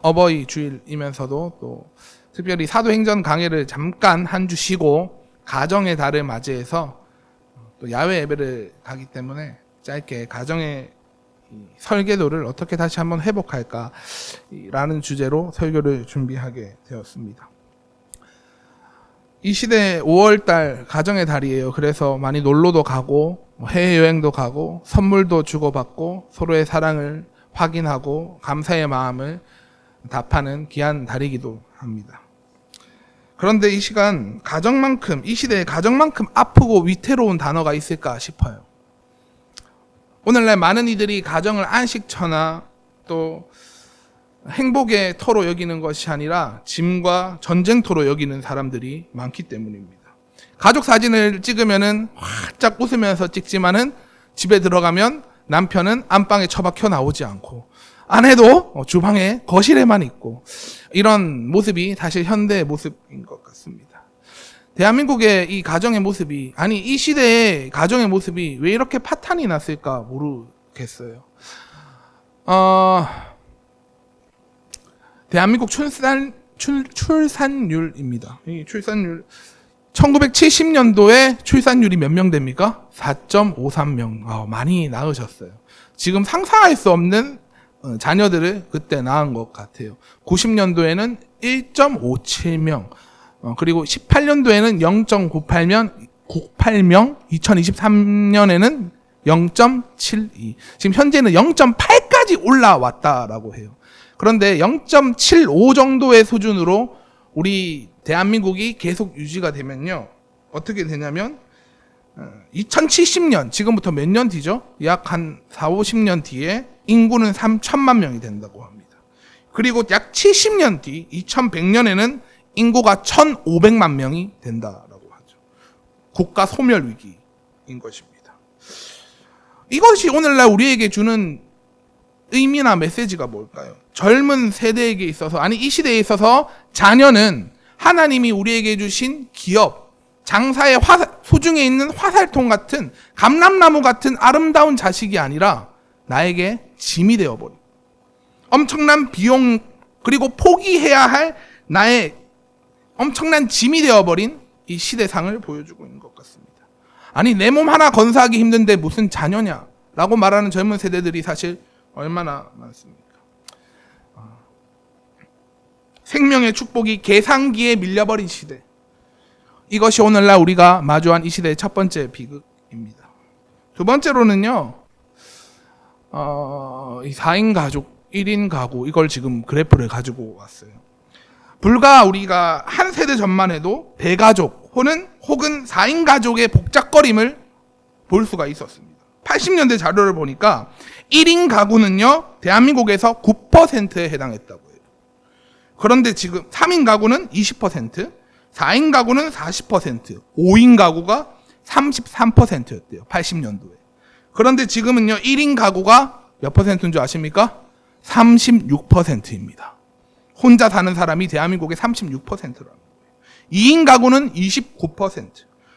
어버이 주일이면서도 또 특별히 사도행전 강해를 잠깐 한 주 쉬고 가정의 달을 맞이해서 또 야외 예배를 가기 때문에 짧게 가정의 설계도를 어떻게 다시 한번 회복할까 라는 주제로 설교를 준비하게 되었습니다. 이 시대 5월달 가정의 달이에요. 그래서 많이 놀러도 가고 해외여행도 가고 선물도 주고받고 서로의 사랑을 확인하고 감사의 마음을 답하는 귀한 달이기도 합니다. 그런데 이 시간 가정만큼, 이 시대에 가정만큼 아프고 위태로운 단어가 있을까 싶어요. 오늘날 많은 이들이 가정을 안식처나 또 행복의 터로 여기는 것이 아니라 짐과 전쟁터로 여기는 사람들이 많기 때문입니다. 가족 사진을 찍으면은 활짝 웃으면서 찍지만은 집에 들어가면 남편은 안방에 처박혀 나오지 않고 아내도 주방에 거실에만 있고 이런 모습이 사실 현대의 모습인 것 같습니다. 대한민국의 이 가정의 모습이, 아니 이 시대의 가정의 모습이 왜 이렇게 파탄이 났을까 모르겠어요. 대한민국 출산율입니다. 이 출산율 1970년도에 출산율이 몇 명 됩니까? 4.53명. 많이 낳으셨어요. 지금 상상할 수 없는 자녀들을 그때 낳은 것 같아요. 90년도에는 1.57명, 그리고 18년도에는 0.98명, 2023년에는 0.72. 지금 현재는 0.8까지 올라왔다라고 해요. 그런데 0.75 정도의 수준으로 우리 대한민국이 계속 유지가 되면요, 어떻게 되냐면 2070년, 지금부터 몇 년 뒤죠? 약 한 4, 50년 뒤에 인구는 3천만 명이 된다고 합니다. 그리고 약 70년 뒤 2100년에는 인구가 1500만 명이 된다라고 하죠. 국가 소멸 위기인 것입니다. 이것이 오늘날 우리에게 주는 의미나 메시지가 뭘까요? 젊은 세대에게 있어서, 아니 이 시대에 있어서 자녀는 하나님이 우리에게 주신 기업, 장사의 소중에 있는 화살통 같은, 감람나무 같은 아름다운 자식이 아니라 나에게 짐이 되어버린, 엄청난 비용 그리고 포기해야 할 나의 엄청난 짐이 되어버린 이 시대상을 보여주고 있는 것 같습니다. 아니 내 몸 하나 건사하기 힘든데 무슨 자녀냐 라고 말하는 젊은 세대들이 사실 얼마나 많습니까? 생명의 축복이 계산기에 밀려버린 시대, 이것이 오늘날 우리가 마주한 이 시대의 첫 번째 비극입니다. 두 번째로는요, 이 4인 가족, 1인 가구, 이걸 지금 그래프를 가지고 왔어요. 불과 우리가 한 세대 전만 해도 대가족 혹은 4인 가족의 복잡거림을 볼 수가 있었습니다. 80년대 자료를 보니까 1인 가구는요, 대한민국에서 9%에 해당했다고 해요. 그런데 지금 3인 가구는 20%, 4인 가구는 40%, 5인 가구가 33%였대요. 80년도에. 그런데 지금은요, 1인 가구가 몇 퍼센트인 줄 아십니까? 36%입니다. 혼자 사는 사람이 대한민국의 36%라는 거예요. 2인 가구는 29%,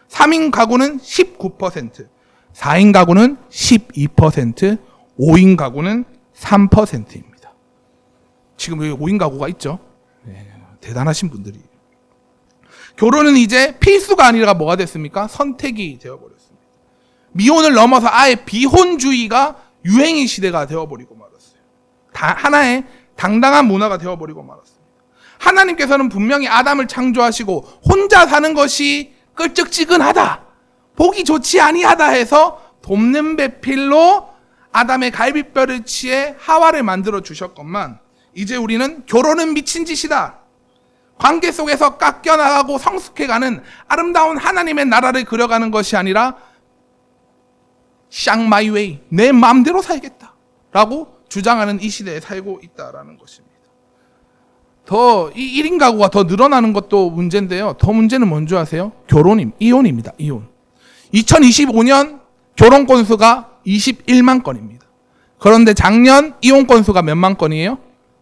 3인 가구는 19%, 4인 가구는 12%, 5인 가구는 3%입니다. 지금 여기 5인 가구가 있죠? 네, 대단하신 분들이. 결혼은 이제 필수가 아니라 뭐가 됐습니까? 선택이 되어버렸습니다. 미혼을 넘어서 아예 비혼주의가 유행의 시대가 되어버리고 말았어요. 하나의 당당한 문화가 되어버리고 말았습니다. 하나님께서는 분명히 아담을 창조하시고 혼자 사는 것이 끌적지근하다, 보기 좋지 아니하다 해서 돕는 배필로 아담의 갈비뼈를 치해 하와를 만들어 주셨건만, 이제 우리는 결혼은 미친 짓이다, 관계 속에서 깎여나가고 성숙해가는 아름다운 하나님의 나라를 그려가는 것이 아니라 샹 마이 웨이, 내 마음대로 살겠다 라고 주장하는 이 시대에 살고 있다라는 것입니다. 이 1인 가구가 더 늘어나는 것도 문제인데요, 더 문제는 뭔지 아세요? 이혼입니다. 이혼. 2025년 결혼 건수가 21만 건입니다. 그런데 작년 이혼 건수가 몇만 건이에요?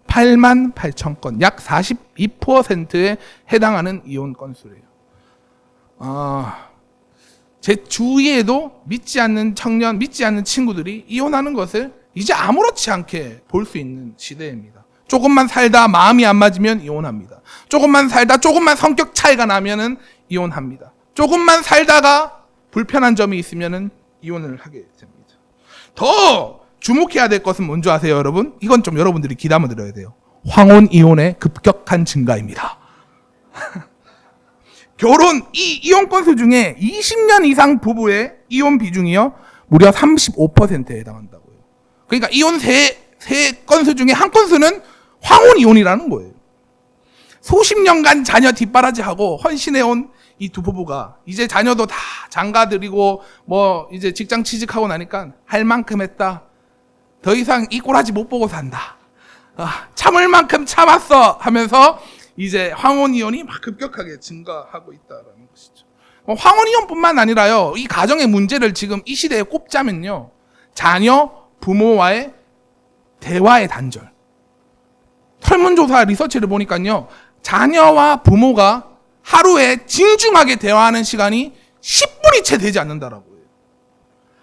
8만 8천 건, 약 42%에 해당하는 이혼 건수래요. 제 주위에도 믿지 않는 청년, 믿지 않는 친구들이 이혼하는 것을 이제 아무렇지 않게 볼 수 있는 시대입니다. 조금만 살다 마음이 안 맞으면 이혼합니다. 조금만 살다 조금만 성격 차이가 나면은 이혼합니다. 조금만 살다가 불편한 점이 있으면은 이혼을 하게 됩니다. 더 주목해야 될 것은 뭔지 아세요, 여러분? 이건 좀 여러분들이 귀담아 들어야 돼요. 황혼 이혼의 급격한 증가입니다. 이혼 건수 중에 20년 이상 부부의 이혼 비중이요, 무려 35%에 해당한다고요. 그러니까 이혼 세 건수 중에 한 건수는 황혼 이혼이라는 거예요. 수십 년간 자녀 뒷바라지하고 헌신해온 이 두 부부가 이제 자녀도 다 장가들이고 뭐 이제 직장 취직하고 나니까 할 만큼 했다. 더 이상 이 꼬라지 못 보고 산다. 참을 만큼 참았어 하면서 이제 황혼 이혼이 막 급격하게 증가하고 있다라는 것이죠. 황혼 이혼뿐만 아니라요, 이 가정의 문제를 지금 이 시대에 꼽자면요, 자녀, 부모와의 대화의 단절. 설문조사 리서치를 보니까요, 자녀와 부모가 하루에 진중하게 대화하는 시간이 10분이 채 되지 않는다라고 해요.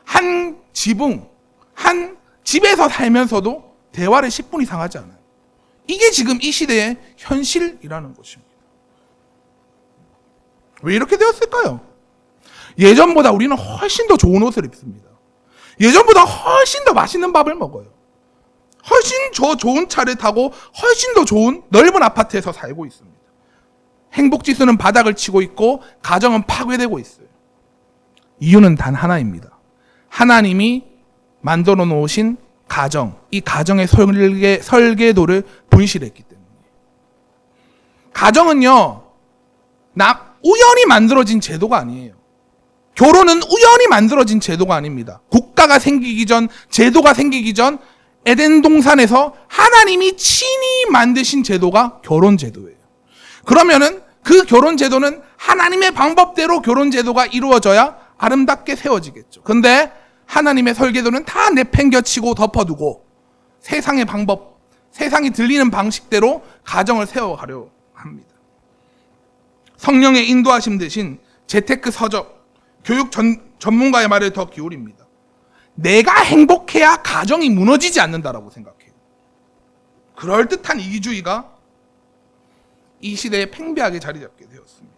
한 지붕, 한 집에서 살면서도 대화를 10분 이상 하지 않아요. 이게 지금 이 시대의 현실이라는 것입니다. 왜 이렇게 되었을까요? 예전보다 우리는 훨씬 더 좋은 옷을 입습니다. 예전보다 훨씬 더 맛있는 밥을 먹어요. 훨씬 더 좋은 차를 타고 훨씬 더 좋은 넓은 아파트에서 살고 있습니다. 행복지수는 바닥을 치고 있고 가정은 파괴되고 있어요. 이유는 단 하나입니다. 하나님이 만들어 놓으신 가정, 이 가정의 설계도를 분실했기 때문이에요. 가정은요, 우연히 만들어진 제도가 아니에요. 결혼은 우연히 만들어진 제도가 아닙니다. 국가가 생기기 전, 제도가 생기기 전 에덴 동산에서 하나님이 친히 만드신 제도가 결혼 제도예요. 그러면은 그 결혼 제도는 하나님의 방법대로 결혼 제도가 이루어져야 아름답게 세워지겠죠. 근데 하나님의 설계도는 다 내팽겨치고 덮어두고 세상의 방법, 세상이 들리는 방식대로 가정을 세워가려 합니다. 성령의 인도하심 대신 재테크 서적, 교육 전문가의 말을 더 기울입니다. 내가 행복해야 가정이 무너지지 않는다라고 생각해요. 그럴듯한 이기주의가 이 시대에 팽배하게 자리 잡게 되었습니다.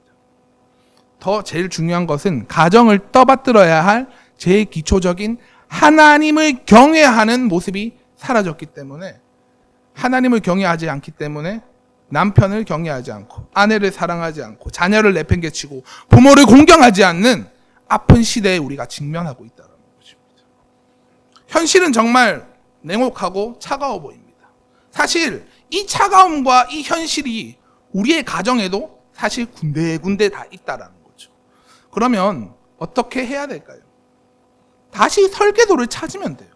더 제일 중요한 것은 가정을 떠받들어야 할 제일 기초적인 하나님을 경외하는 모습이 사라졌기 때문에, 하나님을 경외하지 않기 때문에 남편을 경외하지 않고 아내를 사랑하지 않고 자녀를 내팽개치고 부모를 공경하지 않는 아픈 시대에 우리가 직면하고 있다는 것입니다. 현실은 정말 냉혹하고 차가워 보입니다. 사실 이 차가움과 이 현실이 우리의 가정에도 사실 군데군데 다 있다라는 거죠. 그러면 어떻게 해야 될까요? 다시 설계도를 찾으면 돼요.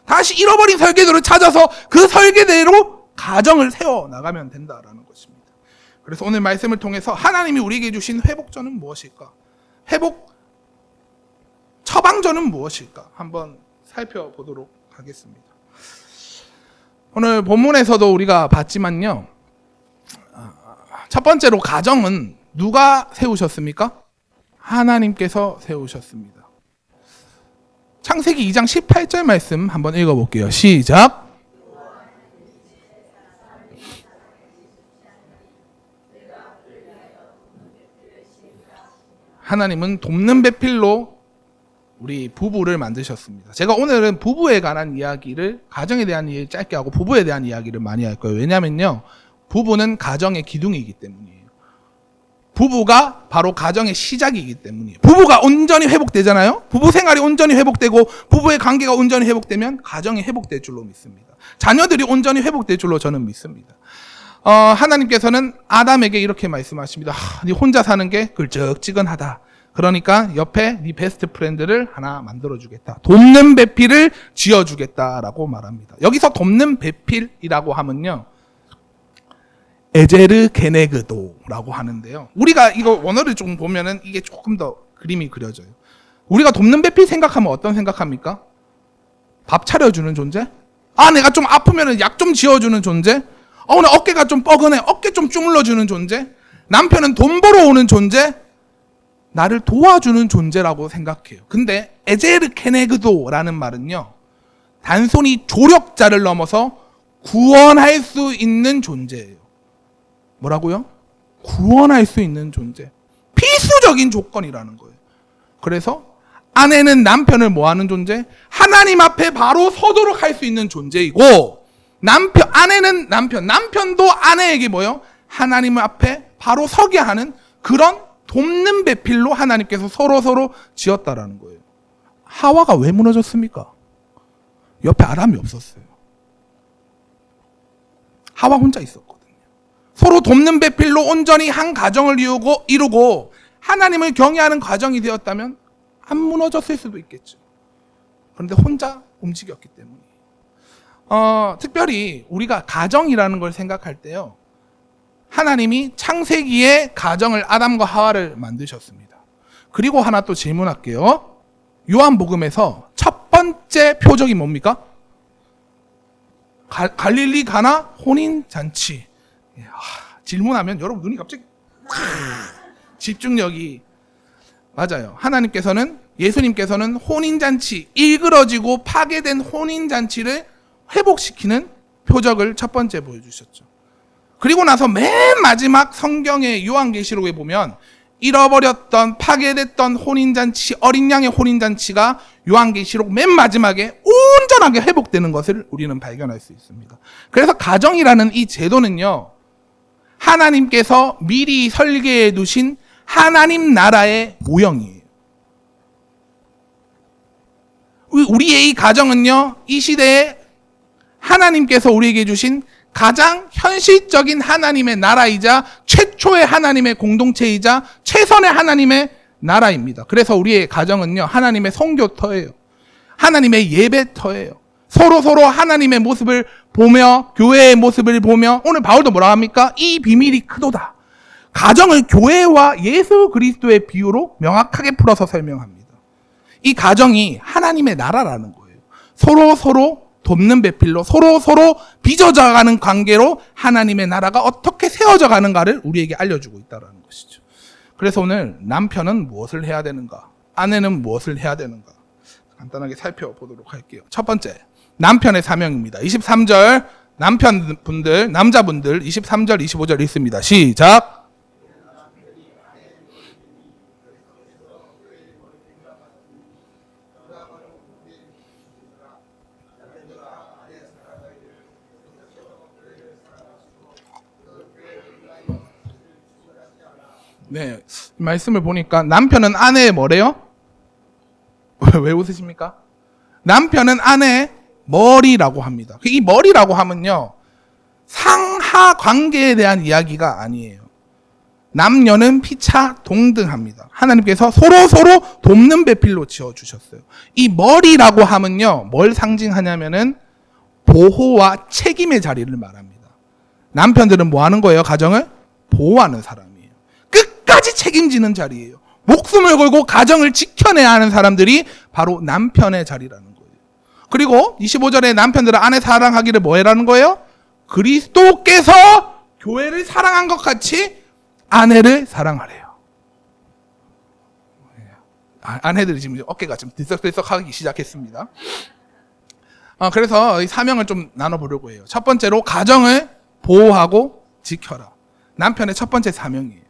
다시 잃어버린 설계도를 찾아서 그 설계대로 가정을 세워나가면 된다라는 것입니다. 그래서 오늘 말씀을 통해서 하나님이 우리에게 주신 회복전은 무엇일까? 회복 처방전은 무엇일까? 한번 살펴보도록 하겠습니다. 오늘 본문에서도 우리가 봤지만요, 첫 번째로 가정은 누가 세우셨습니까? 하나님께서 세우셨습니다. 창세기 2장 18절 말씀 한번 읽어볼게요. 시작. 하나님은 돕는 배필로 우리 부부를 만드셨습니다. 제가 오늘은 부부에 관한 이야기를, 가정에 대한 이야기 짧게 하고 부부에 대한 이야기를 많이 할 거예요. 왜냐면요, 부부는 가정의 기둥이기 때문이에요. 부부가 바로 가정의 시작이기 때문이에요. 부부가 온전히 회복되잖아요. 부부 생활이 온전히 회복되고 부부의 관계가 온전히 회복되면 가정이 회복될 줄로 믿습니다. 자녀들이 온전히 회복될 줄로 저는 믿습니다. 하나님께서는 아담에게 이렇게 말씀하십니다. 네 혼자 사는 게 글적지근하다. 그러니까 옆에 네 베스트 프렌드를 하나 만들어주겠다. 돕는 배필을 지어주겠다라고 말합니다. 여기서 돕는 배필이라고 하면요, 에제르 게네그도라고 하는데요. 우리가 이거 원어를 좀 보면은 이게 조금 더 그림이 그려져요. 우리가 돕는 배필 생각하면 어떤 생각합니까? 밥 차려주는 존재? 내가 좀 아프면은 약 좀 지어주는 존재? 오늘 어깨가 좀 뻐근해. 어깨 좀 주물러주는 존재? 남편은 돈 벌어오는 존재? 나를 도와주는 존재라고 생각해요. 근데 에제르 케네그도라는 말은요, 단순히 조력자를 넘어서 구원할 수 있는 존재예요. 뭐라고요? 구원할 수 있는 존재. 필수적인 조건이라는 거예요. 그래서 아내는 남편을 뭐 하는 존재? 하나님 앞에 바로 서도록 할 수 있는 존재이고, 아내는 남편도 아내에게 뭐요? 하나님 앞에 바로 서게 하는 그런 돕는 배필로 하나님께서 서로 지었다라는 거예요. 하와가 왜 무너졌습니까? 옆에 아담이 없었어요. 하와 혼자 있었거든요. 서로 돕는 배필로 온전히 한 가정을 이루고 하나님을 경외하는 과정이 되었다면 안 무너졌을 수도 있겠죠. 그런데 혼자 움직였기 때문에. 특별히 우리가 가정이라는 걸 생각할 때요, 하나님이 창세기에 가정을 아담과 하와를 만드셨습니다. 그리고 하나 또 질문할게요. 요한복음에서 첫 번째 표적이 뭡니까? 갈릴리 가나 혼인잔치. 질문하면 여러분 눈이 갑자기 집중력이 맞아요. 예수님께서는 혼인잔치, 일그러지고 파괴된 혼인잔치를 회복시키는 표적을 첫 번째 보여주셨죠. 그리고 나서 맨 마지막 성경의 요한계시록에 보면 잃어버렸던 파괴됐던 혼인잔치, 어린 양의 혼인잔치가 요한계시록 맨 마지막에 온전하게 회복되는 것을 우리는 발견할 수 있습니다. 그래서 가정이라는 이 제도는요, 하나님께서 미리 설계해 두신 하나님 나라의 모형이에요. 우리의 이 가정은요, 이 시대에 하나님께서 우리에게 주신 가장 현실적인 하나님의 나라이자 최초의 하나님의 공동체이자 최선의 하나님의 나라입니다. 그래서 우리의 가정은요, 하나님의 선교터예요. 하나님의 예배터예요. 서로 하나님의 모습을 보며, 교회의 모습을 보며, 오늘 바울도 뭐라 합니까? 이 비밀이 크도다. 가정을 교회와 예수 그리스도의 비유로 명확하게 풀어서 설명합니다. 이 가정이 하나님의 나라라는 거예요. 서로 돕는 배필로 서로 빚어져가는 관계로 하나님의 나라가 어떻게 세워져 가는가를 우리에게 알려주고 있다는 것이죠. 그래서 오늘 남편은 무엇을 해야 되는가? 아내는 무엇을 해야 되는가? 간단하게 살펴보도록 할게요. 첫 번째, 남편의 사명입니다. 23절, 남자분들 23절, 25절 읽습니다. 시작! 네, 말씀을 보니까 남편은 아내의 뭐래요? 왜 웃으십니까? 남편은 아내의 머리라고 합니다. 이 머리라고 하면요, 상하 관계에 대한 이야기가 아니에요. 남녀는 피차 동등합니다. 하나님께서 서로 돕는 배필로 지어주셨어요. 이 머리라고 하면요, 뭘 상징하냐면은 보호와 책임의 자리를 말합니다. 남편들은 뭐 하는 거예요? 가정을 보호하는 사람이에요. 끝까지 책임지는 자리예요. 목숨을 걸고 가정을 지켜내야 하는 사람들이 바로 남편의 자리라는 거예요. 그리고 25절에 남편들은 아내 사랑하기를 뭐 해라는 거예요? 그리스도께서 교회를 사랑한 것 같이 아내를 사랑하래요. 아내들이 지금 어깨가 좀 들썩들썩하기 시작했습니다. 그래서 이 사명을 좀 나눠보려고 해요. 첫 번째로 가정을 보호하고 지켜라. 남편의 첫 번째 사명이에요.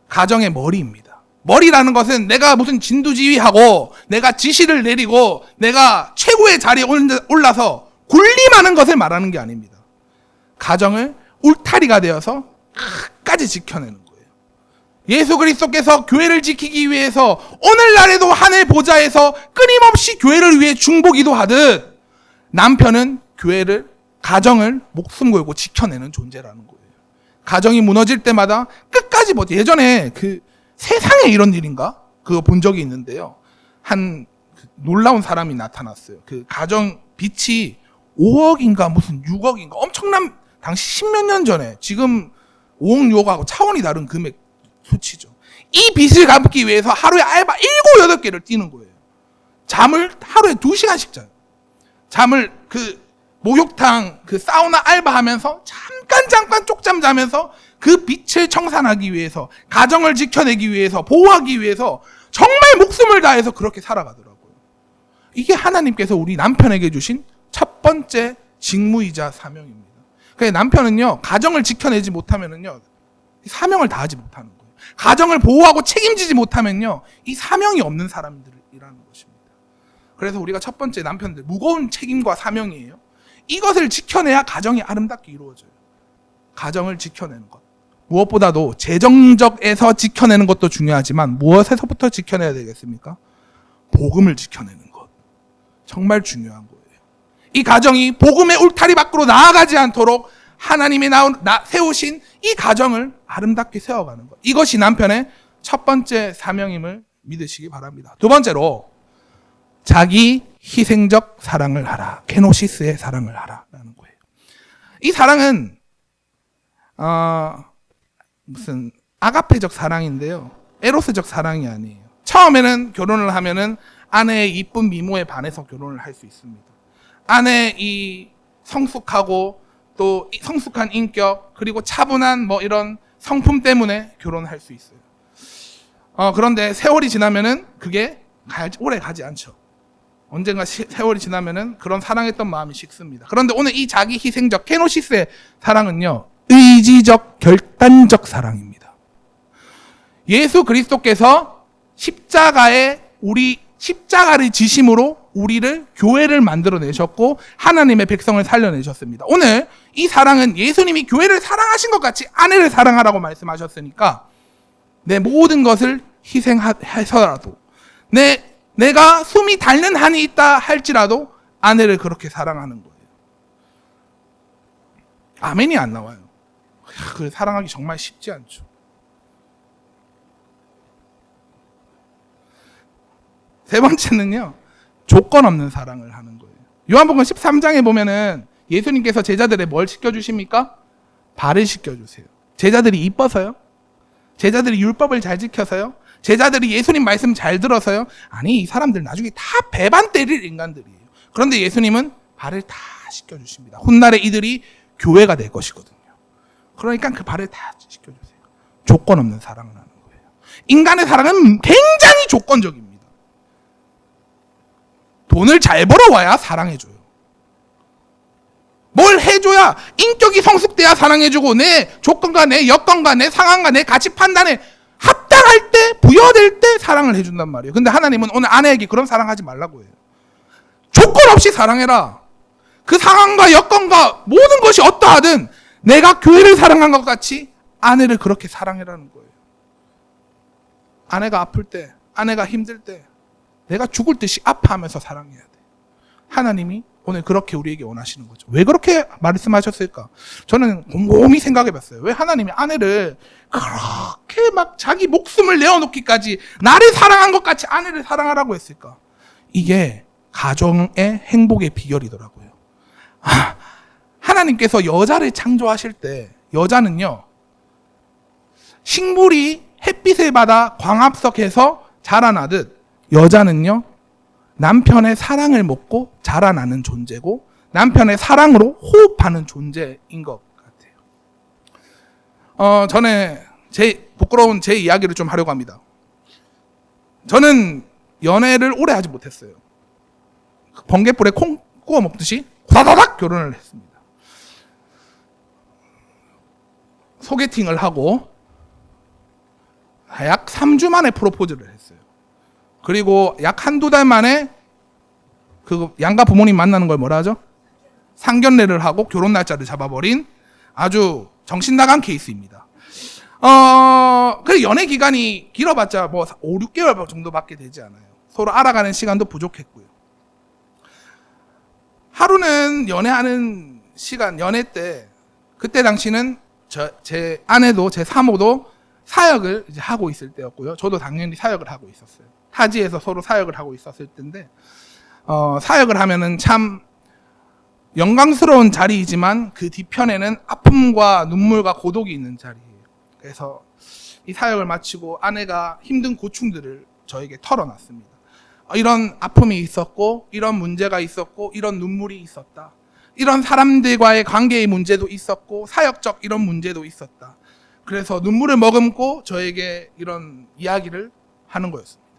가정의 머리입니다. 머리라는 것은 내가 무슨 진두지휘하고 내가 지시를 내리고 내가 최고의 자리에 올라서 군림하는 것을 말하는 게 아닙니다. 가정을 울타리가 되어서 끝까지 지켜내는 거예요. 예수 그리스도께서 교회를 지키기 위해서 오늘날에도 하늘 보좌에서 끊임없이 교회를 위해 중보기도 하듯 남편은 가정을 목숨 걸고 지켜내는 존재라는 거예요. 가정이 무너질 때마다 끝까지 버텨. 예전에 세상에 이런 일인가? 그거 본 적이 있는데요. 놀라운 사람이 나타났어요. 가정 빚이 5억인가 무슨 6억인가 엄청난, 당시 10몇 년 전에, 지금 5억, 6억하고 차원이 다른 금액 수치죠. 이 빚을 갚기 위해서 하루에 알바 7, 8개를 뛰는 거예요. 잠을 하루에 2시간씩 자요. 잠을 목욕탕, 사우나 알바하면서 잠깐 쪽잠 자면서 그 빛을 청산하기 위해서, 가정을 지켜내기 위해서, 보호하기 위해서 정말 목숨을 다해서 그렇게 살아가더라고요. 이게 하나님께서 우리 남편에게 주신 첫 번째 직무이자 사명입니다. 그러니까 남편은요, 가정을 지켜내지 못하면은요, 사명을 다하지 못하는 거예요. 가정을 보호하고 책임지지 못하면요, 이 사명이 없는 사람들이라는 것입니다. 그래서 우리가 첫 번째 남편들, 무거운 책임과 사명이에요. 이것을 지켜내야 가정이 아름답게 이루어져요. 가정을 지켜내는 것. 무엇보다도 재정적에서 지켜내는 것도 중요하지만 무엇에서부터 지켜내야 되겠습니까? 복음을 지켜내는 것. 정말 중요한 거예요. 이 가정이 복음의 울타리 밖으로 나아가지 않도록 하나님이 세우신 이 가정을 아름답게 세워가는 것. 이것이 남편의 첫 번째 사명임을 믿으시기 바랍니다. 두 번째로 자기 희생적 사랑을 하라. 케노시스의 사랑을 하라라는 거예요. 이 사랑은 무슨 아가페적 사랑인데요. 에로스적 사랑이 아니에요. 처음에는 결혼을 하면은 아내의 이쁜 미모에 반해서 결혼을 할 수 있습니다. 아내의 이 성숙하고 또 성숙한 인격 그리고 차분한 뭐 이런 성품 때문에 결혼할 수 있어요. 그런데 세월이 지나면은 그게 오래 가지 않죠. 언젠가 세월이 지나면은 그런 사랑했던 마음이 식습니다. 그런데 오늘 이 자기 희생적 케노시스의 사랑은요, 의지적 결단적 사랑입니다. 예수 그리스도께서 십자가를 지심으로 우리를 교회를 만들어내셨고 하나님의 백성을 살려내셨습니다. 오늘 이 사랑은 예수님이 교회를 사랑하신 것 같이 아내를 사랑하라고 말씀하셨으니까 내 모든 것을 희생해서라도 내가 숨이 닳는 한이 있다 할지라도 아내를 그렇게 사랑하는 거예요. 아멘이 안 나와요. 그 사랑하기 정말 쉽지 않죠. 세 번째는요, 조건 없는 사랑을 하는 거예요. 요한복음 13장에 보면은 예수님께서 제자들의 뭘 시켜주십니까? 발을 씻겨주세요. 제자들이 이뻐서요? 제자들이 율법을 잘 지켜서요? 제자들이 예수님 말씀 잘 들어서요? 아니, 이 사람들 나중에 다 배반 때릴 인간들이에요. 그런데 예수님은 발을 다 씻겨주십니다. 훗날에 이들이 교회가 될 것이거든요. 그러니까 그 발을 다 씻겨주세요. 조건 없는 사랑을 하는 거예요. 인간의 사랑은 굉장히 조건적입니다. 돈을 잘 벌어와야 사랑해줘요. 뭘 해줘야, 인격이 성숙돼야 사랑해주고 내 조건과 내 여건과 내 상황과 내 가치 판단에 합당할 때, 부여될 때 사랑을 해준단 말이에요. 근데 하나님은 오늘 아내에게 그런 사랑하지 말라고 해요. 조건 없이 사랑해라. 그 상황과 여건과 모든 것이 어떠하든 내가 교회를 사랑한 것 같이 아내를 그렇게 사랑해라는 거예요. 아내가 아플 때, 아내가 힘들 때 내가 죽을 듯이 아파하면서 사랑해야 돼. 하나님이 오늘 그렇게 우리에게 원하시는 거죠. 왜 그렇게 말씀하셨을까? 저는 곰곰이 생각해 봤어요. 왜 하나님이 아내를 그렇게 막 자기 목숨을 내어놓기까지 나를 사랑한 것 같이 아내를 사랑하라고 했을까? 이게 가정의 행복의 비결이더라고요. 하나님께서 여자를 창조하실 때 여자는요, 식물이 햇빛을 받아 광합성해서 자라나듯 여자는요, 남편의 사랑을 먹고 자라나는 존재고 남편의 사랑으로 호흡하는 존재인 것 같아요. 전에 부끄러운 제 이야기를 좀 하려고 합니다. 저는 연애를 오래 하지 못했어요. 번갯불에 콩 구워 먹듯이 다다닥 결혼을 했습니다. 소개팅을 하고 약 3주 만에 프로포즈를 했어요. 그리고 약 한두 달 만에 그 양가 부모님 만나는 걸 뭐라 하죠? 상견례를 하고 결혼 날짜를 잡아버린 아주 정신 나간 케이스입니다. 그래 연애 기간이 길어봤자 뭐 5, 6개월 정도밖에 되지 않아요. 서로 알아가는 시간도 부족했고요. 하루는 연애하는 시간, 연애 때 그때 당시는 제 아내도 제 사모도 사역을 이제 하고 있을 때였고요. 저도 당연히 사역을 하고 있었어요. 타지에서 서로 사역을 하고 있었을 때인데 사역을 하면은 참 영광스러운 자리이지만 그 뒤편에는 아픔과 눈물과 고독이 있는 자리예요. 그래서 이 사역을 마치고 아내가 힘든 고충들을 저에게 털어놨습니다. 이런 아픔이 있었고 이런 문제가 있었고 이런 눈물이 있었다. 이런 사람들과의 관계의 문제도 있었고 사역적 이런 문제도 있었다. 그래서 눈물을 머금고 저에게 이런 이야기를 하는 거였습니다.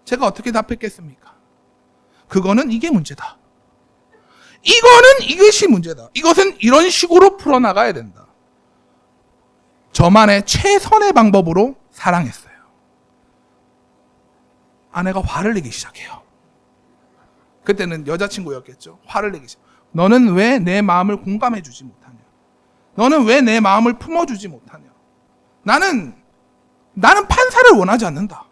제가 어떻게 답했겠습니까? 그거는 이게 문제다. 이것이 문제다. 이것은 이런 식으로 풀어나가야 된다. 저만의 최선의 방법으로 사랑했어요. 아내가 화를 내기 시작해요. 그때는 여자친구였겠죠. 화를 내기 시작. 너는 왜 내 마음을 공감해주지 못하냐? 너는 왜 내 마음을 품어주지 못하냐? 나는 판사를 원하지 않는다.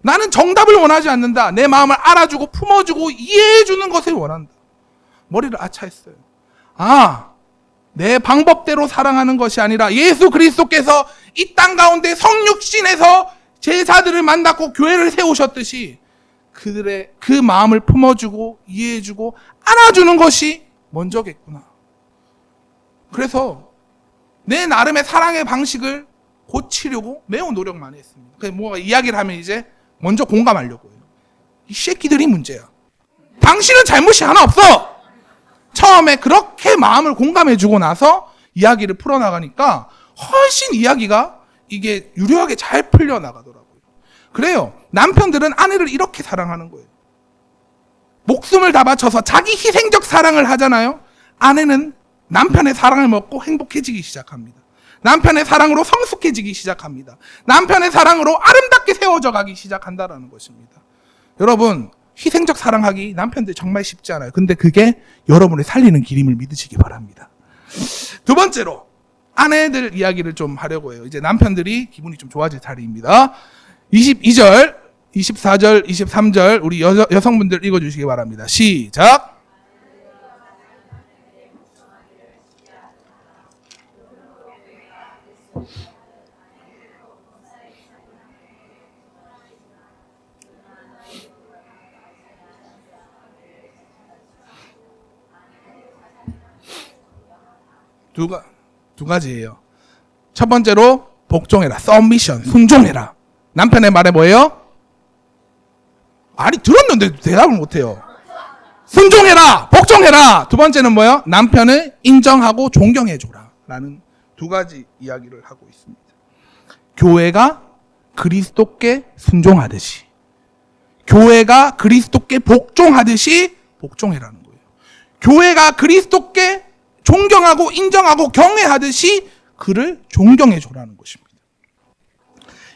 나는 정답을 원하지 않는다. 내 마음을 알아주고 품어주고 이해해주는 것을 원한다. 머리를 아차했어요. 내 방법대로 사랑하는 것이 아니라 예수 그리스도께서 이 땅 가운데 성육신에서 제자들을 만났고 교회를 세우셨듯이 그들의 그 마음을 품어주고 이해해주고 안아주는 것이 먼저겠구나. 그래서 내 나름의 사랑의 방식을 고치려고 매우 노력 많이 했습니다. 그래서 뭐가 이야기를 하면 이제 먼저 공감하려고 해요. 이 새끼들이 문제야. 당신은 잘못이 하나 없어. 처음에 그렇게 마음을 공감해주고 나서 이야기를 풀어나가니까 훨씬 이야기가 이게 유려하게 잘 풀려나가더라고요. 그래요. 남편들은 아내를 이렇게 사랑하는 거예요. 목숨을 다 바쳐서 자기 희생적 사랑을 하잖아요. 아내는 남편의 사랑을 먹고 행복해지기 시작합니다. 남편의 사랑으로 성숙해지기 시작합니다. 남편의 사랑으로 아름답게 세워져 가기 시작한다라는 것입니다. 여러분, 희생적 사랑하기 남편들 정말 쉽지 않아요. 근데 그게 여러분을 살리는 길임을 믿으시기 바랍니다. 두 번째로 아내들 이야기를 좀 하려고 해요. 이제 남편들이 기분이 좀 좋아질 차례입니다. 22절, 24절, 23절 우리 여성분들 읽어주시기 바랍니다. 시작. 두 가지예요. 첫 번째로 복종해라. submission, 순종해라. 남편의 말에 뭐예요? 아니 들었는데 대답을 못해요. 순종해라, 복종해라. 두 번째는 뭐예요? 남편을 인정하고 존경해줘라. 라는 두 가지 이야기를 하고 있습니다. 교회가 그리스도께 순종하듯이, 교회가 그리스도께 복종하듯이 복종해라는 거예요. 교회가 그리스도께 존경하고 인정하고 경외하듯이 그를 존경해줘라는 것입니다.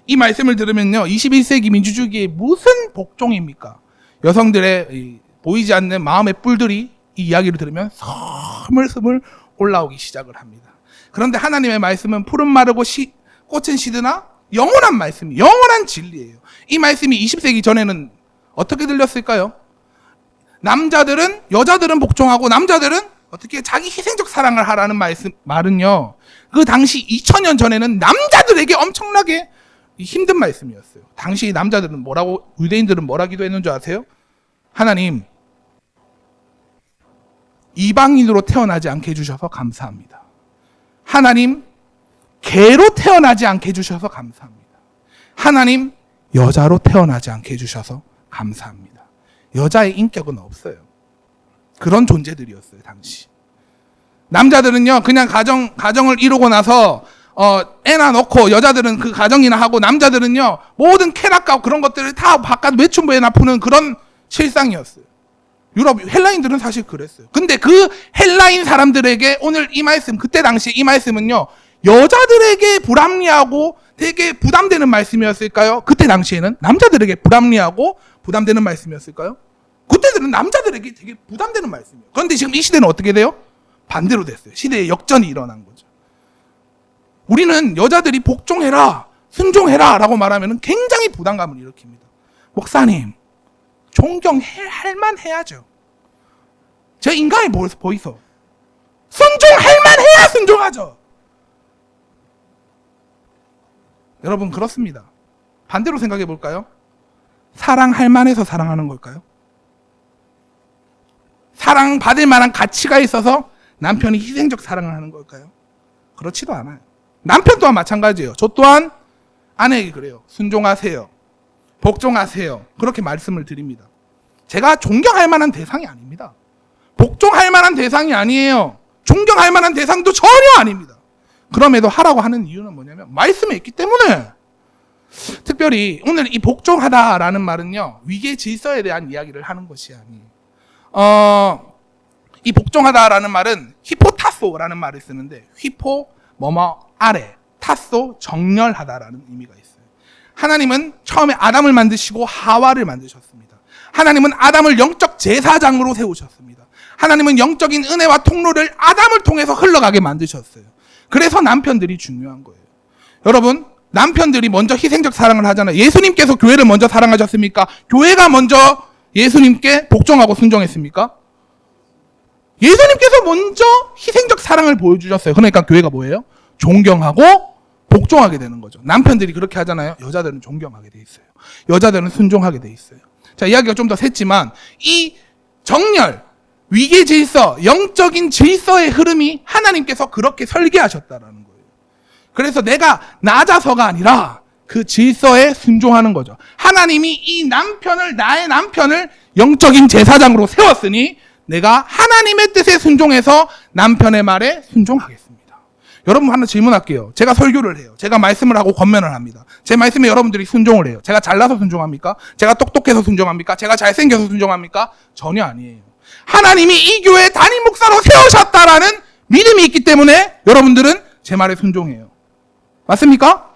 이 말씀을 들으면요, 21세기 민주주의의 무슨 복종입니까? 여성들의 보이지 않는 마음의 뿔들이 이 이야기를 들으면 스물스물 올라오기 시작을 합니다. 그런데 하나님의 말씀은 푸른 마르고 꽃은 시드나 영원한 말씀이, 영원한 진리예요. 이 말씀이 20세기 전에는 어떻게 들렸을까요? 남자들은, 여자들은 복종하고 남자들은 어떻게 자기 희생적 사랑을 하라는 말은요, 그 당시 2000년 전에는 남자들에게 엄청나게 힘든 말씀이었어요. 당시 남자들은 뭐라고, 유대인들은 뭐라 기도했는 줄 아세요? 하나님, 이방인으로 태어나지 않게 해주셔서 감사합니다. 하나님, 개로 태어나지 않게 해주셔서 감사합니다. 하나님, 여자로 태어나지 않게 해주셔서 감사합니다. 여자의 인격은 없어요. 그런 존재들이었어요, 당시. 남자들은요, 그냥 가정을 이루고 나서, 애나 넣고, 여자들은 그 가정이나 하고, 남자들은요, 모든 쾌락과 그런 것들을 다 바깥 외춘부에 납푸는 그런 실상이었어요. 유럽, 헬라인들은 사실 그랬어요. 근데 그 헬라인 사람들에게 오늘 이 말씀, 그때 당시 이 말씀은요, 여자들에게 불합리하고 되게 부담되는 말씀이었을까요? 그때 당시에는 남자들에게 불합리하고 부담되는 말씀이었을까요? 그때들은 남자들에게 되게 부담되는 말씀이에요. 그런데 지금 이 시대는 어떻게 돼요? 반대로 됐어요. 시대의 역전이 일어난 거죠. 우리는 여자들이 복종해라, 순종해라 라고 말하면 굉장히 부담감을 일으킵니다. 목사님, 존경할 만해야죠. 제 인간이 보이소. 순종할 만해야 순종하죠. 여러분, 그렇습니다. 반대로 생각해 볼까요? 사랑할 만해서 사랑하는 걸까요? 사랑받을 만한 가치가 있어서 남편이 희생적 사랑을 하는 걸까요? 그렇지도 않아요. 남편 또한 마찬가지예요. 저 또한 아내에게 그래요. 순종하세요. 복종하세요. 그렇게 말씀을 드립니다. 제가 존경할 만한 대상이 아닙니다. 복종할 만한 대상이 아니에요. 존경할 만한 대상도 전혀 아닙니다. 그럼에도 하라고 하는 이유는 뭐냐면 말씀에 있기 때문에. 특별히 오늘 이 복종하다라는 말은요, 위계 질서에 대한 이야기를 하는 것이 아니에요. 이 복종하다라는 말은 히포타소라는 말을 쓰는데, 휘포 뭐뭐 아래, 타소 정렬하다라는 의미가 있어요. 하나님은 처음에 아담을 만드시고 하와를 만드셨습니다. 하나님은 아담을 영적 제사장으로 세우셨습니다. 하나님은 영적인 은혜와 통로를 아담을 통해서 흘러가게 만드셨어요. 그래서 남편들이 중요한 거예요. 여러분, 남편들이 먼저 희생적 사랑을 하잖아요. 예수님께서 교회를 먼저 사랑하셨습니까? 교회가 먼저 예수님께 복종하고 순종했습니까? 예수님께서 먼저 희생적 사랑을 보여주셨어요. 그러니까 교회가 뭐예요? 존경하고 복종하게 되는 거죠. 남편들이 그렇게 하잖아요. 여자들은 존경하게 돼 있어요. 여자들은 순종하게 돼 있어요. 자, 이야기가 좀 더 샜지만 이 정렬, 위계 질서, 영적인 질서의 흐름이 하나님께서 그렇게 설계하셨다라는 거예요. 그래서 내가 낮아서가 아니라 그 질서에 순종하는 거죠. 하나님이 이 남편을, 나의 남편을 영적인 제사장으로 세웠으니 내가 하나님의 뜻에 순종해서 남편의 말에 순종하겠습니다. 여러분 하나 질문할게요. 제가 설교를 해요. 제가 말씀을 하고 권면을 합니다. 제 말씀에 여러분들이 순종을 해요. 제가 잘나서 순종합니까? 제가 똑똑해서 순종합니까? 제가 잘생겨서 순종합니까? 전혀 아니에요. 하나님이 이 교회 담임 목사로 세우셨다라는 믿음이 있기 때문에 여러분들은 제 말에 순종해요. 맞습니까?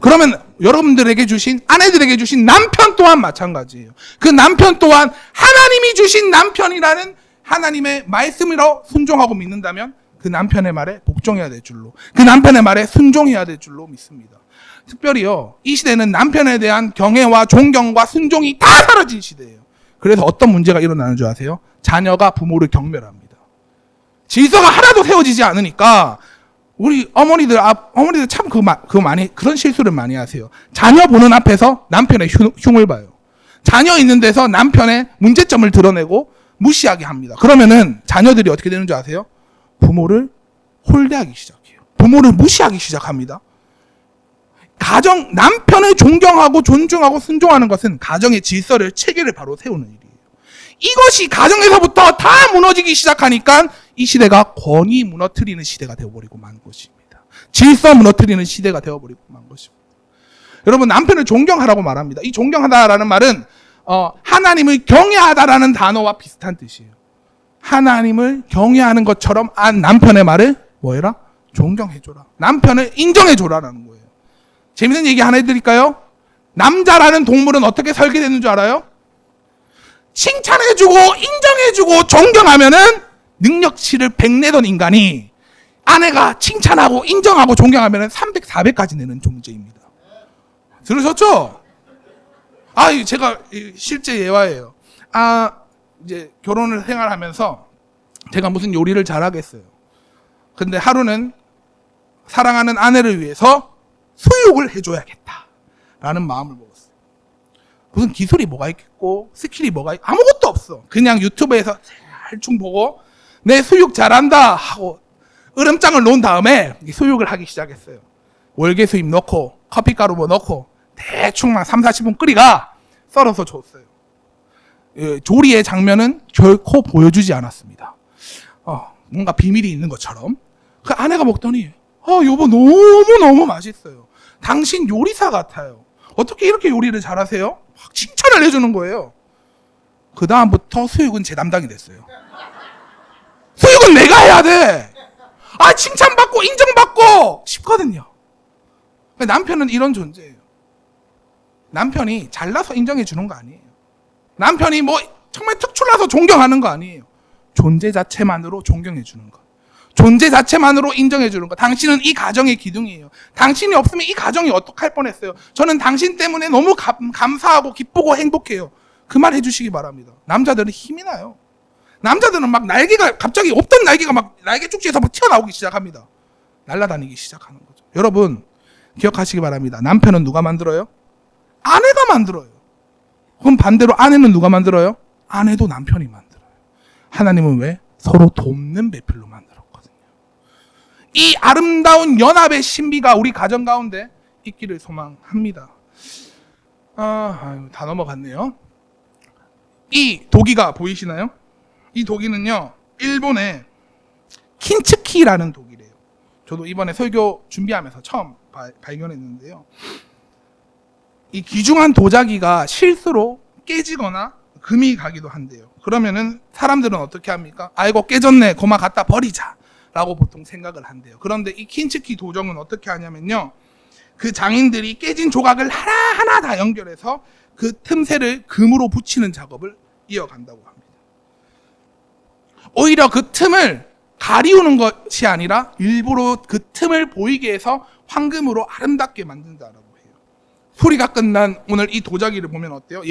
그러면 여러분들에게 주신, 아내들에게 주신 남편 또한 마찬가지예요. 그 남편 또한 하나님이 주신 남편이라는 하나님의 말씀으로 순종하고 믿는다면 그 남편의 말에 복종해야 될 줄로, 그 남편의 말에 순종해야 될 줄로 믿습니다. 특별히요, 이 시대는 남편에 대한 경애와 존경과 순종이 다 사라진 시대예요. 그래서 어떤 문제가 일어나는 줄 아세요? 자녀가 부모를 경멸합니다. 질서가 하나도 세워지지 않으니까 우리 어머니들 참 그런 실수를 많이 하세요. 자녀 보는 앞에서 남편의 흉을 봐요. 자녀 있는 데서 남편의 문제점을 드러내고 무시하게 합니다. 그러면은 자녀들이 어떻게 되는 줄 아세요? 부모를 홀대하기 시작해요. 부모를 무시하기 시작합니다. 남편을 존경하고 존중하고 순종하는 것은 가정의 질서를, 체계를 바로 세우는 일이에요. 이것이 가정에서부터 다 무너지기 시작하니까 이 시대가 권위 무너뜨리는 시대가 되어버리고 만 것입니다. 질서 무너뜨리는 시대가 되어버리고 만 것입니다. 여러분, 남편을 존경하라고 말합니다. 이 존경하다라는 말은 하나님을 경외하다라는 단어와 비슷한 뜻이에요. 하나님을 경외하는 것처럼 남편의 말을 뭐 해라? 존경해줘라. 남편을 인정해줘라라는 거예요. 재밌는 얘기 하나 해드릴까요? 남자라는 동물은 어떻게 설계되는 줄 알아요? 칭찬해주고 인정해주고 존경하면은 능력치를 100내던 인간이 아내가 칭찬하고 인정하고 존경하면은 300, 400까지 내는 존재입니다. 들으셨죠? 제가 실제 예화예요. 이제 결혼을 생활하면서 제가 무슨 요리를 잘하겠어요. 근데 하루는 사랑하는 아내를 위해서 수육을 해줘야겠다라는 마음을 먹었어요. 무슨 기술이 뭐가 있겠고 스킬이 뭐가 아무것도 없어. 그냥 유튜브에서 대충 보고 내 수육 잘한다 하고 으름장을 놓은 다음에 수육을 하기 시작했어요. 월계수잎 넣고 커피가루 뭐 넣고 대충만 3, 40분 끓이가 썰어서 줬어요. 조리의 장면은 결코 보여주지 않았습니다. 뭔가 비밀이 있는 것처럼. 그 아내가 먹더니 여보 너무너무 맛있어요. 당신 요리사 같아요. 어떻게 이렇게 요리를 잘하세요? 막 칭찬을 해주는 거예요. 그 다음부터 수육은 제 담당이 됐어요. 수육은 내가 해야 돼. 칭찬받고 인정받고 싶거든요. 남편은 이런 존재예요. 남편이 잘나서 인정해 주는 거 아니에요. 남편이 뭐 정말 특출나서 존경하는 거 아니에요. 존재 자체만으로 존경해 주는 거. 존재 자체만으로 인정해 주는 거. 당신은 이 가정의 기둥이에요. 당신이 없으면 이 가정이 어떡할 뻔했어요. 저는 당신 때문에 너무 감사하고 기쁘고 행복해요. 그 말 해주시기 바랍니다. 남자들은 힘이 나요. 남자들은 막 날개가 갑자기 없던 날개가 막 날개 쭉지에서 막 튀어나오기 시작합니다. 날아다니기 시작하는 거죠. 여러분 기억하시기 바랍니다. 남편은 누가 만들어요? 아내가 만들어요. 그럼 반대로 아내는 누가 만들어요? 아내도 남편이 만들어요. 하나님은 왜? 서로 돕는 배필로 만들었거든요. 이 아름다운 연합의 신비가 우리 가정 가운데 있기를 소망합니다. 다 넘어갔네요. 이 도기가 보이시나요? 이 도기는요, 일본의 킨츠키라는 독이래요. 저도 이번에 설교 준비하면서 처음 발견했는데요. 이 귀중한 도자기가 실수로 깨지거나 금이 가기도 한대요. 그러면은 사람들은 어떻게 합니까? 아이고 깨졌네, 고마 갖다 버리자 라고 보통 생각을 한대요. 그런데 이 킨츠키 도정은 어떻게 하냐면요, 그 장인들이 깨진 조각을 하나하나 다 연결해서 그 틈새를 금으로 붙이는 작업을 이어간다고 합니다. 오히려 그 틈을 가리우는 것이 아니라 일부러 그 틈을 보이게 해서 황금으로 아름답게 만든다라고 해요. 소리가 끝난 오늘 이 도자기를 보면 어때요?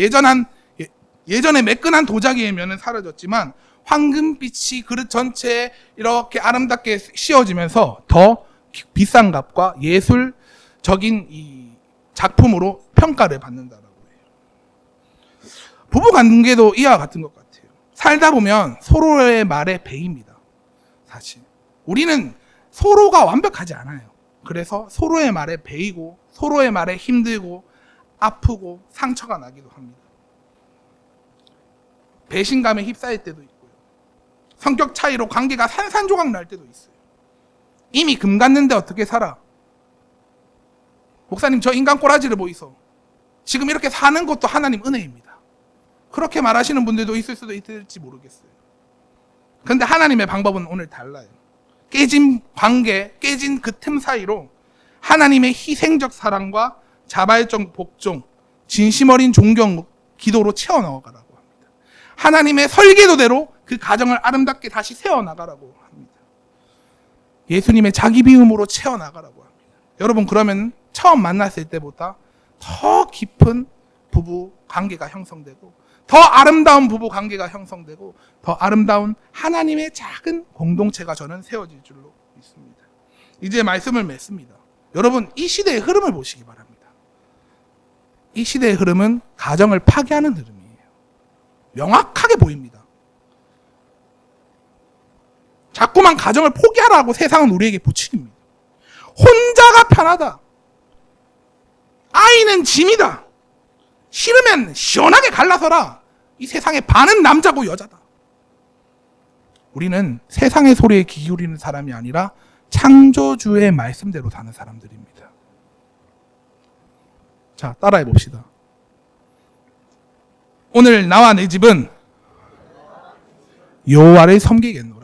예전에 매끈한 도자기이면 사라졌지만 황금빛이 그릇 전체에 이렇게 아름답게 씌워지면서 더 비싼 값과 예술적인 이 작품으로 평가를 받는다라고 해요. 부부 관계도 이와 같은 것 같아요. 살다 보면 서로의 말에 배입니다. 사실 우리는 서로가 완벽하지 않아요. 그래서 서로의 말에 배이고 서로의 말에 힘들고 아프고 상처가 나기도 합니다. 배신감에 휩싸일 때도 있고요. 성격 차이로 관계가 산산조각 날 때도 있어요. 이미 금 갔는데 어떻게 살아? 목사님, 저 인간 꼬라지를 보이소. 지금 이렇게 사는 것도 하나님 은혜입니다. 그렇게 말하시는 분들도 있을 수도 있을지 모르겠어요. 그런데 하나님의 방법은 오늘 달라요. 깨진 관계, 깨진 그 틈 사이로 하나님의 희생적 사랑과 자발적 복종, 진심 어린 존경, 기도로 채워넣어가라고 합니다. 하나님의 설계도대로 그 가정을 아름답게 다시 세워나가라고 합니다. 예수님의 자기 비움으로 채워나가라고 합니다. 여러분, 그러면 처음 만났을 때보다 더 깊은 부부 관계가 형성되고 더 아름다운 부부 관계가 형성되고 더 아름다운 하나님의 작은 공동체가 저는 세워질 줄로 믿습니다. 이제 말씀을 맺습니다. 여러분, 이 시대의 흐름을 보시기 바랍니다. 이 시대의 흐름은 가정을 파괴하는 흐름이에요. 명확하게 보입니다. 자꾸만 가정을 포기하라고 세상은 우리에게 부추깁니다. 혼자가 편하다. 아이는 짐이다. 싫으면 시원하게 갈라서라. 이 세상의 반은 남자고 여자다. 우리는 세상의 소리에 귀 기울이는 사람이 아니라 창조주의 말씀대로 사는 사람들입니다. 자, 따라해 봅시다. 오늘 나와 내 집은 여호와를 섬기겠노라.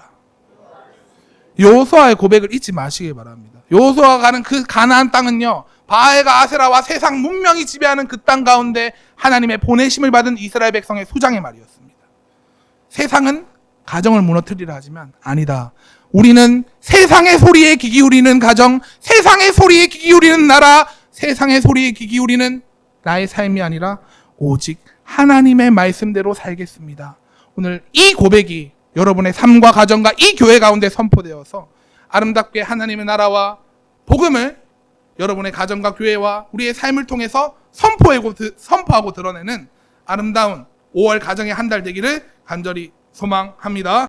여호수아의 고백을 잊지 마시기 바랍니다. 여호수아가 가는 그 가나안 땅은요, 바알과 아세라와 세상 문명이 지배하는 그 땅 가운데 하나님의 보내심을 받은 이스라엘 백성의 수장의 말이었습니다. 세상은 가정을 무너뜨리려 하지만 아니다. 우리는 세상의 소리에 귀 기울이는 가정, 세상의 소리에 귀 기울이는 나라, 세상의 소리에 귀 기울이는 나의 삶이 아니라 오직 하나님의 말씀대로 살겠습니다. 오늘 이 고백이 여러분의 삶과 가정과 이 교회 가운데 선포되어서 아름답게 하나님의 나라와 복음을 여러분의 가정과 교회와 우리의 삶을 통해서 선포하고 드러내는 아름다운 5월 가정의 한 달 되기를 간절히 소망합니다.